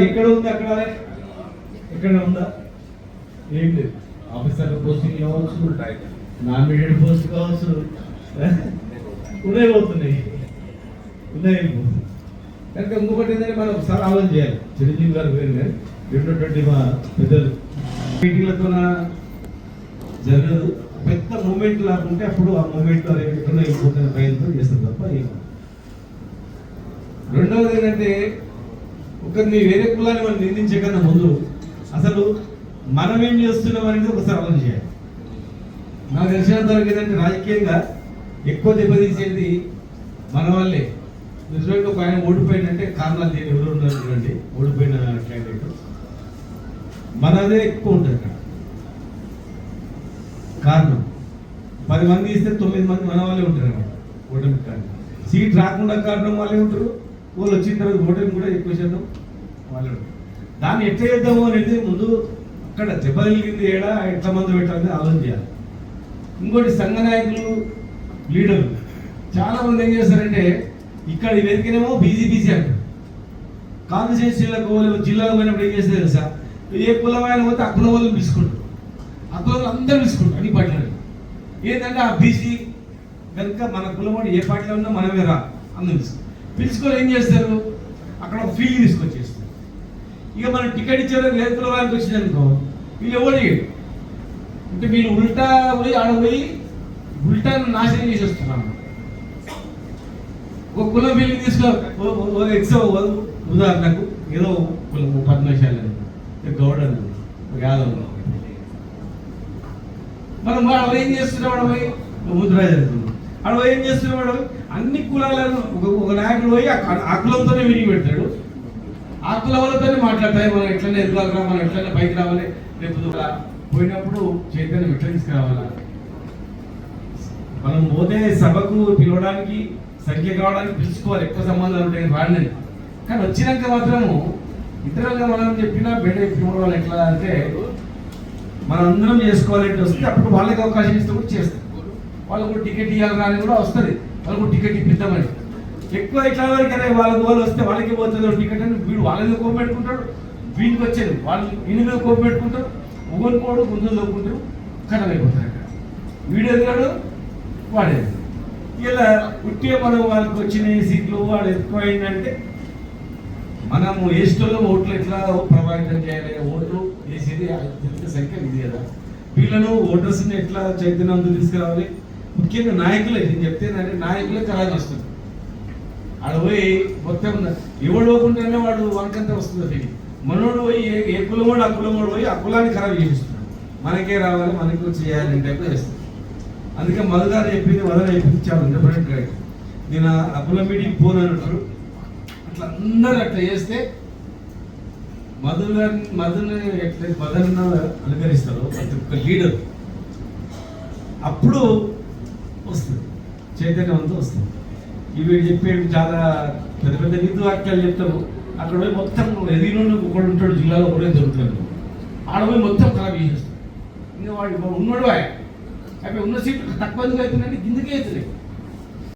ఎక్కడ ఉంది అక్కడ ఎక్కడ ఉందా? ఏం లేదు. ఆఫీసర్ పోస్టింగ్ కావచ్చు, నాన్ మీడియట్ పోస్ట్ కావచ్చు, ఉన్నాయి కనుక ఇంకొకటి ఏంటంటే మనం ఒకసారి ఆలోచన చేయాలి. చిరంజీవి గారు వేరు కానీ ఉన్నటువంటి మా పెద్దలు మీటింగ్లతో జరగదు. పెద్ద మూమెంట్ లాకుంటే అప్పుడు ఆ మూమెంట్ ఎక్కడో వెళ్ళిపోతున్న ప్రయత్నం చేస్తారు తప్ప ఏం. రెండవది ఏంటంటే ఒకరిని వేరే కులాన్ని మనం నిందించే కన్నా ముందు అసలు మనం ఏం చేస్తున్నాం అనేది ఒకసారి ఆలోచన చేయాలి. నాకు తెలిసినంత వరకు ఏంటంటే రాజకీయంగా ఎక్కువ దెబ్బతీసేది మన వాళ్ళే. నిజంగా ఒక ఆయన ఓడిపోయిందంటే కారణాలు దేని ఎవరు ఉన్నారు చూడండి, ఓడిపోయిన క్యాండిడేట్ మనదే ఎక్కువ ఉంటుంది అక్కడ. కారణం 10 మంది ఇస్తే 9 మంది మన వాళ్ళే ఉంటారు అన్నమాట. ఓటమి కారణం సీట్ రాకుండా కారణం వాళ్ళే ఉంటారు. వాళ్ళు వచ్చిన తర్వాత ఓటమి కూడా ఎక్కువ శాతం వాళ్ళే ఉంటారు. దాన్ని ఎట్లా చేద్దాము అనేది ముందు అక్కడ దెబ్బలిగింది ఏడా ఎట్లా మంది పెట్టాలని ఆలోచన చేయాలి. ఇంకోటి సంఘ నాయకులు లీడర్లు చాలా మంది ఏం చేస్తారంటే ఇక్కడ వెతికినేమో బీసీ అంటారు. కాన్స్టిట్యూన్సీలకు జిల్లాలో పోయినప్పుడు ఏం చేస్తే తెలుసా, ఏ కులమైన పోతే ఆ కుల వాళ్ళని పిలుచుకుంటారు, ఆ కులం అందరూ పిలుచుకుంటారు అన్ని పార్టీలు. ఏంటంటే ఆ బీసీ కనుక మన కులవాడు ఏ పార్టీలో ఉన్నా మనమే రా అందరూ పిలుచుకొని ఏం చేస్తారు, అక్కడ ఒక ఫీల్డ్ తీసుకొచ్చేస్తారు. ఇక మనం టికెట్ ఇచ్చారు వేరే కులవానికి వచ్చిందనుకో వీళ్ళు ఎవరు చేయడు. అంటే వీళ్ళు ఉల్టా పోయి ఆడపోయి ఉల్టా నాశనం చేసి వస్తున్నాను. ఒక కులం వీళ్ళు తీసుకో ఉదాహరణకు ఏదో కులం పద్మశాలి గౌడ యాదవ్ మనం వాడు ఏం చేస్తున్నాం, వాడు పోయి ముద్రాజు అంటున్నాం, వాడు ఏం చేస్తున్నాడు అన్ని కులాలను ఒక నాయకుడు పోయి ఆ కులంతోనే విరిగి పెడతాడు. ఆ కుల వాళ్ళతోనే మాట్లాడతాయి. మనం ఎట్లనే ఎదుగురా, మనం ఎట్లనే పైకి రావాలి, రేపు పోయినప్పుడు చైతన్యం ఎట్లా తీసుకురావాలా. మనం పోతే సభకు పిలవడానికి సంఖ్య కావడానికి పిలుచుకోవాలి, ఎక్కువ సంబంధాలు ఉంటాయి రాండి. కానీ వచ్చినాక మాత్రము ఇతరులుగా మనం చెప్పినా బయట చెప్పిన వాళ్ళు ఎట్లా అంటే మనం అందరం చేసుకోవాలంటే వస్తే అప్పుడు వాళ్ళకి అవకాశం ఇస్తే కూడా చేస్తాం. వాళ్ళకు టికెట్ ఇవ్వాలని అని కూడా వస్తుంది, వాళ్ళకు టికెట్ ఇప్పిద్దామని. ఎక్కువ ఇట్లా కదా వాళ్ళకి వాళ్ళు వస్తే వాళ్ళకి పోతుంది టికెట్ అని వీడు వాళ్ళని కోపం పెట్టుకుంటాడు, వీడికి వచ్చేది వాళ్ళు వీని మీద కోపం పెట్టుకుంటారు, ఊగని పోడు గుంజలు దొక్కుంటారు, కథం అయిపోతారు. అక్కడ వీడు ఎదుగాడు వాడేది. ఇలా ఉట్టిగా మనం వాళ్ళకి వచ్చిన సీట్లు వాడు ఎక్కువ అయిందంటే మనము వేస్టోలో ఓట్లు ఎట్లా ప్రభావితం చేయాలి, ఓట్లు వేసేది సంఖ్య ఇది కదా. వీళ్ళను ఓటర్స్ని ఎట్లా చైతన్యవంతం తీసుకురావాలి, ముఖ్యంగా నాయకులే. నేను చెప్తేనంటే నాయకులే ఖరాబ్ చేస్తుంది. ఆడ పోయి మొత్తం ఎవడు పోకుండానే వాడు వంకంతా వస్తుంది. మనోడు పోయి ఏ కులమోడు ఆ కులమోడు పోయి ఆ కులాన్ని ఖరాబ్ చేపిస్తున్నాడు. మనకే రావాలి, మనకి చేయాలని టైప్ చేస్తుంది. అందుకే మధుగారు చెప్పింది చాలా ఇండిపెండెంట్గా. నేను ఆ కుల మీటింగ్ పోను అంటారు. అట్లా అందరూ అట్లా చేస్తే మధుని ఎట్లా అనుకరిస్తారు ప్రతి ఒక్క లీడర్, అప్పుడు వస్తుంది చైతన్యవంతం వస్తుంది. ఇవి చెప్పేవి చాలా పెద్ద పెద్ద నీతి వాక్యాలు చెప్తారు. అక్కడ పోయి మొత్తం ఎదిగిన ఒకడు ఉంటాడు జిల్లాలో ఒకడే దొరుకుతాడు, ఆడ పోయి మొత్తం ఖరాబ్ చేసేస్తాడు. ఇంకా వాడు ఉన్నాడు, అవి ఉన్న సీట్లు తక్కువ అవుతుందంటే కిందకే అవుతుంది.